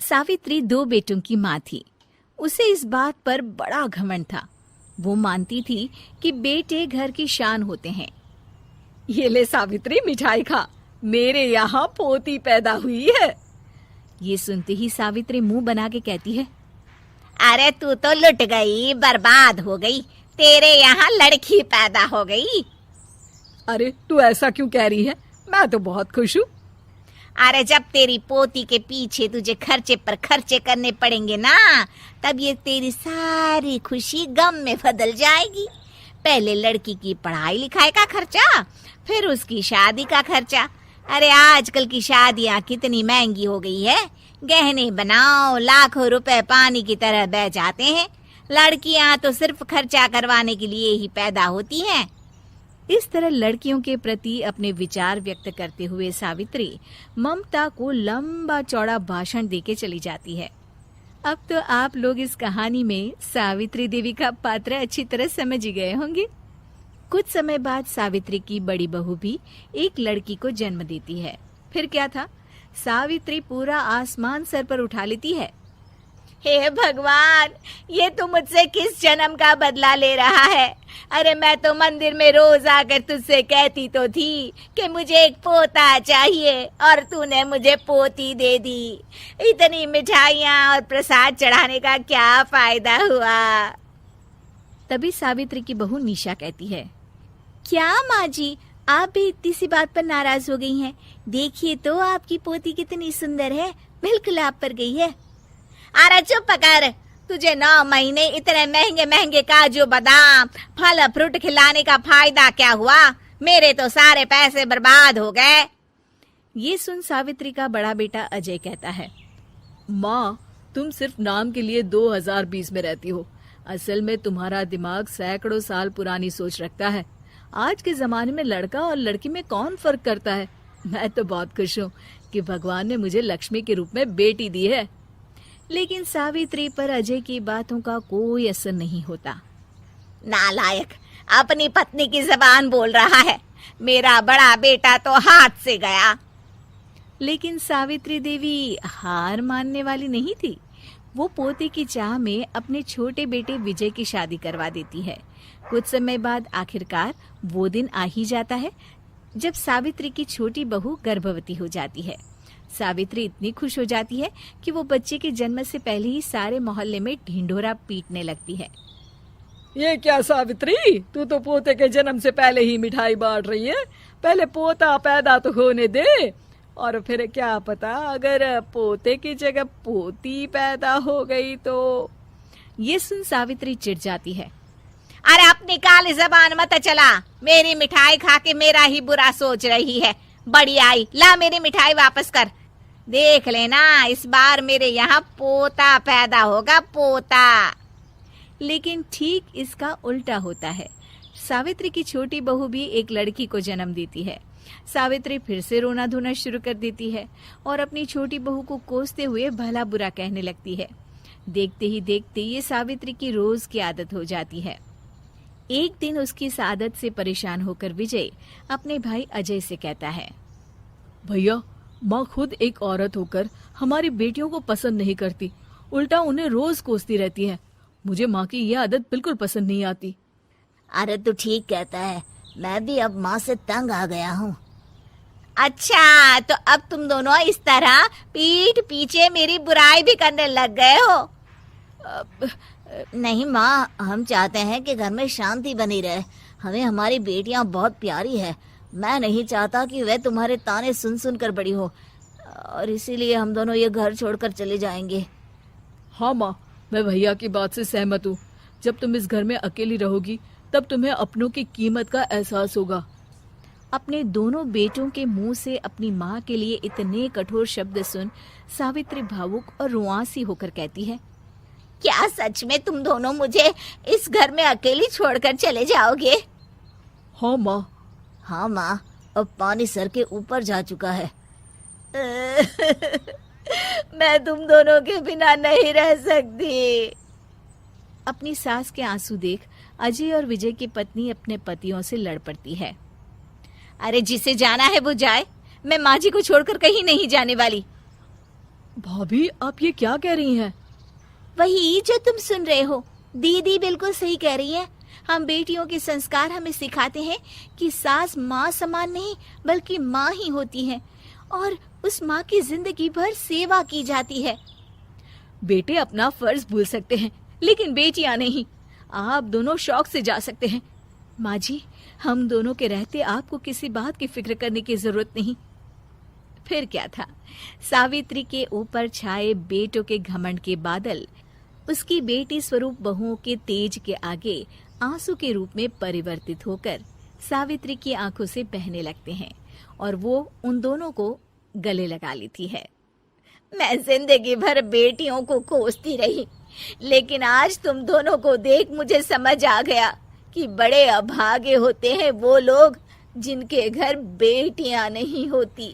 सावित्री 2 बेटों की माँ थी। उसे इस बात पर बड़ा घमंड था। वो मानती थी कि बेटे घर की शान होते हैं। ये ले सावित्री, मिठाई खा, मेरे यहाँ पोती पैदा हुई है। ये सुनते ही सावित्री मुंह बना के कहती है, अरे तू तो लुट गई, बर्बाद हो गई, तेरे यहाँ लड़की पैदा हो गई। अरे तू ऐसा क्यों कह रही है? मैं तो बहुत खुश हूँ। अरे जब तेरी पोती के पीछे तुझे खर्चे पर खर्चे करने पड़ेंगे ना, तब ये तेरी सारी खुशी गम में बदल जाएगी। पहले लड़की की पढ़ाई लिखाई का खर्चा, फिर उसकी शादी का खर्चा। अरे आजकल की शादियाँ कितनी महंगी हो गई है। गहने बनाओ, लाखों रुपए पानी की तरह बह जाते हैं। लड़कियाँ तो सिर्फ खर्चा करवाने के लिए ही पैदा होती हैं। इस तरह लड़कियों के प्रति अपने विचार व्यक्त करते हुए सावित्री ममता को लंबा चौड़ा भाषण देके चली जाती है। अब तो आप लोग इस कहानी में सावित्री देवी का पात्र अच्छी तरह समझ ही गए होंगे। कुछ समय बाद सावित्री की बड़ी बहू भी एक लड़की को जन्म देती है। फिर क्या था, सावित्री पूरा आसमान सर पर उठा लेती है। हे भगवान, ये तू मुझसे किस जन्म का बदला ले रहा है? अरे मैं तो मंदिर में रोज आकर तुझसे कहती तो थी कि मुझे एक पोता चाहिए, और तूने मुझे पोती दे दी। इतनी मिठाइयाँ और प्रसाद चढ़ाने का क्या फायदा हुआ? तभी सावित्री की बहू निशा कहती है, क्या माँ जी, आप भी इतनी सी बात पर नाराज हो गई हैं? देखिए तो आपकी पोती कितनी सुंदर है, बिल्कुल आप पर गई है। अरे चुप कर, तुझे 9 महीने इतने महंगे महंगे काजू बादाम फल फ्रूट खिलाने का फायदा क्या हुआ? मेरे तो सारे पैसे बर्बाद हो गए। ये सुन सावित्री का बड़ा बेटा अजय कहता है, माँ, तुम सिर्फ नाम के लिए 2020 में रहती हो। असल में तुम्हारा दिमाग सैकड़ों साल पुरानी सोच रखता है। आज के जमाने में लड़का और लड़की में कौन फर्क करता है? मैं तो बहुत खुश हूँ कि भगवान ने मुझे लक्ष्मी के रूप में बेटी दी है। लेकिन सावित्री पर अजय की बातों का कोई असर नहीं होता। नालायक, अपनी पत्नी की जबान बोल रहा है। मेरा बड़ा बेटा तो हाथ से गया। लेकिन सावित्री देवी हार मानने वाली नहीं थी। वो पोते की चाह में अपने छोटे बेटे विजय की शादी करवा देती है। कुछ समय बाद आखिरकार वो दिन आ ही जाता है जब सावित्री की छोटी बहू गर्भवती हो जाती है। सावित्री इतनी खुश हो जाती है कि वो बच्चे के जन्म से पहले ही सारे मोहल्ले में ढिंढोरा पीटने लगती है। ये क्या सावित्री, तू तो पोते के जन्म से पहले ही मिठाई बांट रही है। पहले पोता पैदा तो होने दे, और फिर क्या पता अगर पोते की जगह पोती पैदा हो गई तो। ये सुन सावित्री चिढ़ जाती है। अरे अपनी काली जबान मत चला। मेरी मिठाई खा के मेरा ही बुरा सोच रही है। बड़ी आई, ला मेरी मिठाई वापस कर। देख लेना, इस बार मेरे यहाँ पोता पैदा होगा, पोता। लेकिन ठीक इसका उल्टा होता है। सावित्री की छोटी बहू भी एक लड़की को जन्म देती है। सावित्री फिर से रोना धोना शुरू कर देती है और अपनी छोटी बहू को कोसते हुए भला बुरा कहने लगती है। देखते ही देखते ये सावित्री की रोज की आदत हो जाती है। एक दिन उसकी इस आदत से परेशान होकर विजय अपने भाई अजय से कहता है, भैया, माँ खुद एक औरत होकर हमारी बेटियों को पसंद नहीं करती, उल्टा उन्हें रोज कोसती रहती है। मुझे माँ की यह आदत बिल्कुल पसंद नहीं आती। अरे तू ठीक कहता है, मैं भी अब माँ से तंग आ गया हूँ। अच्छा, तो अब तुम दोनों इस तरह पीठ पीछे मेरी बुराई भी करने लग गए हो? नहीं माँ, हम चाहते हैं कि घर में शांति बनी रहे। हमें हमारी बेटियाँ बहुत प्यारी है। मैं नहीं चाहता कि वह तुम्हारे ताने सुन सुन कर बड़ी हो, और इसीलिए हम दोनों ये घर छोड़कर चले जाएंगे। हाँ माँ, मैं भैया की बात से सहमत हूँ। जब तुम इस घर में अकेली रहोगी तब तुम्हें अपनों की कीमत का एहसास होगा। अपने दोनों बेटों के मुंह से अपनी माँ के लिए इतने कठोर शब्द सुन सावित्री भावुक और रुआंसी होकर कहती है, क्या सच में तुम दोनों मुझे इस घर में अकेली छोड़कर चले जाओगे? हाँ माँ। हाँ माँ, अब पानी सर के ऊपर जा चुका है। मैं तुम दोनों के बिना नहीं रह सकती। अपनी सास के आंसू देख अजय और विजय की पत्नी अपने पतियों से लड़ पड़ती है। अरे जिसे जाना है वो जाए, मैं माँ जी को छोड़कर कहीं नहीं जाने वाली। भाभी, आप ये क्या कह रही हैं? वही जो तुम सुन रहे हो। दीदी बिल्कुल सही कह रही है। हम बेटियों के संस्कार हमें सिखाते हैं कि सास माँ समान नहीं बल्कि माँ ही होती है और उस माँ की जिंदगी भर सेवा की जाती है। बेटे अपना फर्ज भूल सकते हैं, लेकिन बेटियां नहीं। आप दोनों शौक से जा सकते हैं। माँ जी, हम दोनों के रहते आपको किसी बात की फिक्र करने की जरूरत नहीं। फिर क्या था, सावित्री के ऊपर छाए बेटों के घमंड के बादल उसकी बेटी स्वरूप बहुओं के तेज के आगे आंसू के रूप में परिवर्तित होकर सावित्री की आंखों से बहने लगते हैं और वो उन दोनों को गले लगा लेती है। मैं जिंदगी भर बेटियों को कोसती रही, लेकिन आज तुम दोनों को देख मुझे समझ आ गया कि बड़े अभागे होते हैं वो लोग जिनके घर बेटियां नहीं होती।